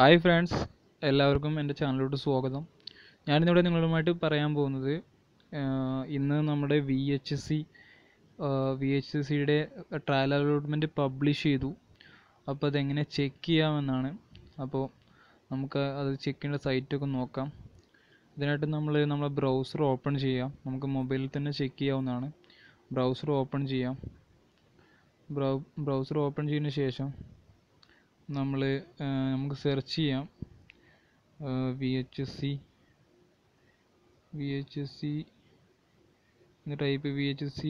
Hi friends, എല്ലാവർക്കും എൻ്റെ ചാനലിലോട്ട് സ്വാഗതം. ഞാനിന്നിവിടെ നിങ്ങളുമായിട്ട് പറയാൻ പോകുന്നത് ഇന്ന് നമ്മുടെ വി എച്ച് സിയുടെ ട്രയൽ അലോട്ട്മെൻറ്റ് പബ്ലിഷ് ചെയ്തു. അപ്പോൾ അതെങ്ങനെ ചെക്ക് ചെയ്യാമെന്നാണ്. അപ്പോൾ നമുക്ക് അത് ചെക്ക് ചെയ്യേണ്ട സൈറ്റൊക്കെ നോക്കാം. ഇതിനായിട്ട് നമ്മളെ ബ്രൗസർ ഓപ്പൺ ചെയ്യാം. നമുക്ക് മൊബൈലിൽ തന്നെ ചെക്ക് ചെയ്യാവുന്നതാണ്. ബ്രൗസർ ഓപ്പൺ ചെയ്യാം. ബ്രൗസർ ഓപ്പൺ ചെയ്തതിന് ശേഷം നമുക്ക് സെർച്ച് ചെയ്യാം വി എച്ച് സി എന്ന് ടൈപ്പ് VHSC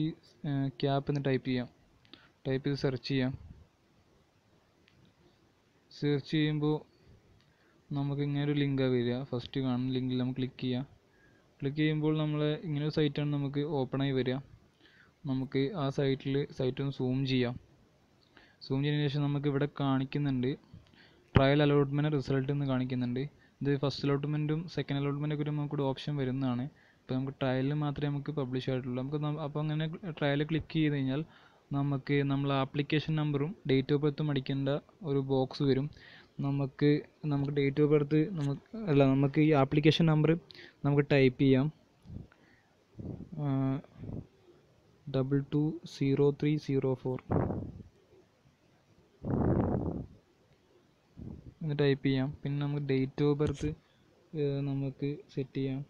ക്യാപ്പ് എന്ന് ടൈപ്പ് ചെയ്ത് സെർച്ച് ചെയ്യാം. സെർച്ച് ചെയ്യുമ്പോൾ നമുക്ക് ഇങ്ങനെ ഒരു ലിങ്കാണ് വരിക. ഫസ്റ്റ് കാണുന്ന ലിങ്കിൽ നമുക്ക് ക്ലിക്ക് ചെയ്യുമ്പോൾ ഇങ്ങനെ ഒരു സൈറ്റാണ് നമുക്ക് ഓപ്പണായി വരിക. നമുക്ക് ആ സൈറ്റ് ഒന്ന് സൂം ചെയ്തതിന് ശേഷം നമുക്ക് ഇവിടെ കാണിക്കുന്നുണ്ട് ട്രയൽ അലോട്ട്മെൻറ്റ് റിസൾട്ട് എന്ന് കാണിക്കുന്നുണ്ട്. ഇത് ഫസ്റ്റ് അലോട്ട്മെൻറ്റും സെക്കൻഡ് അലോട്ട്മെൻറ്റൊക്കെ നമുക്കിവിടെ ഓപ്ഷൻ വരുന്നതാണ്. ഇപ്പോൾ നമുക്ക് ട്രയലിൽ മാത്രമേ നമുക്ക് പബ്ലിഷ് ആയിട്ടുള്ളൂ. അപ്പോൾ അങ്ങനെ ട്രയൽ ക്ലിക്ക് ചെയ്ത് കഴിഞ്ഞാൽ നമ്മൾ ആപ്ലിക്കേഷൻ നമ്പറും ഡേറ്റ് ഓഫ് ബർത്തും അടിക്കേണ്ട ഒരു ബോക്സ് വരും. നമുക്ക് ഡേറ്റ് ഓഫ് ബർത്ത് നമുക്ക് ഈ ആപ്ലിക്കേഷൻ നമ്പർ നമുക്ക് ടൈപ്പ് ചെയ്യാം. 220304 എന്ന് ടൈപ്പ് ചെയ്യാം. പിന്നെ നമുക്ക് ഡേറ്റ് ഓഫ് ബർത്ത് നമുക്ക് സെറ്റ് ചെയ്യാം.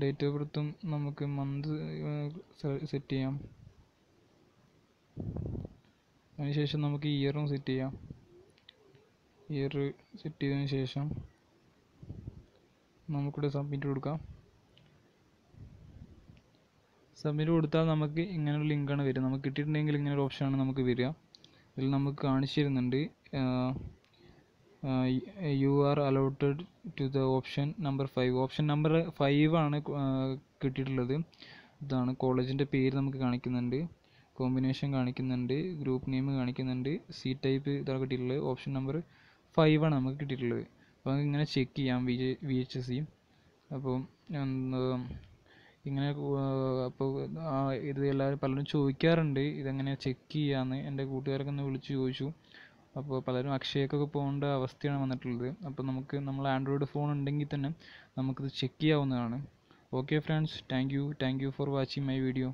ഡേറ്റ് ഓഫ് ബർത്തും നമുക്ക് മന്ത് സെറ്റ് ചെയ്യാം. അതിനുശേഷം നമുക്ക് ഇയറും സെറ്റ് ചെയ്യാം. ഇയർ സെറ്റ് ചെയ്തതിന് ശേഷം നമുക്കിവിടെ സബ്മിറ്റ് കൊടുക്കാം. സബ്മിറ്റ് കൊടുത്താൽ നമുക്ക് ഇങ്ങനെ ഒരു ലിങ്കാണ് വരിക. നമുക്ക് കിട്ടിയിട്ടുണ്ടെങ്കിൽ ഇങ്ങനെ ഒരു ഓപ്ഷനാണ് നമുക്ക് വരിക. ഇതിൽ നമുക്ക് കാണിച്ചു തരുന്നുണ്ട് you are allotted to the option number 5. Option number 5 ആണ് കിട്ടിയിട്ടുള്ളത്. ഇതാണ് കോളേജിൻ്റെ പേര് നമുക്ക് കാണിക്കുന്നുണ്ട്, കോമ്പിനേഷൻ കാണിക്കുന്നുണ്ട്, ഗ്രൂപ്പ് നെയിം കാണിക്കുന്നുണ്ട്, സി ടൈപ്പ് ഇതാണ് കിട്ടിയിട്ടുള്ളത്. ഓപ്ഷൻ നമ്പർ 5 ആണ് നമുക്ക് കിട്ടിയിട്ടുള്ളത്. അപ്പോൾ ഇങ്ങനെ ചെക്ക് ചെയ്യാം VHSC. അപ്പോൾ ഇങ്ങനെ അപ്പോൾ ഇത് പലരും ചോദിക്കാറുണ്ട് ഇതെങ്ങനെ ചെക്ക് ചെയ്യാമെന്ന്. എൻ്റെ കൂട്ടുകാരൊക്കെ ഒന്ന് വിളിച്ച് ചോദിച്ചു. അപ്പോൾ പലരും അക്ഷയക്കൊക്കെ പോകേണ്ട അവസ്ഥയാണ് വന്നിട്ടുള്ളത്. അപ്പോൾ നമ്മൾ ആൻഡ്രോയിഡ് ഫോൺ ഉണ്ടെങ്കിൽ തന്നെ നമുക്കിത് ചെക്ക് ചെയ്യാവുന്നതാണ്. Okay friends, thank you for watching my video.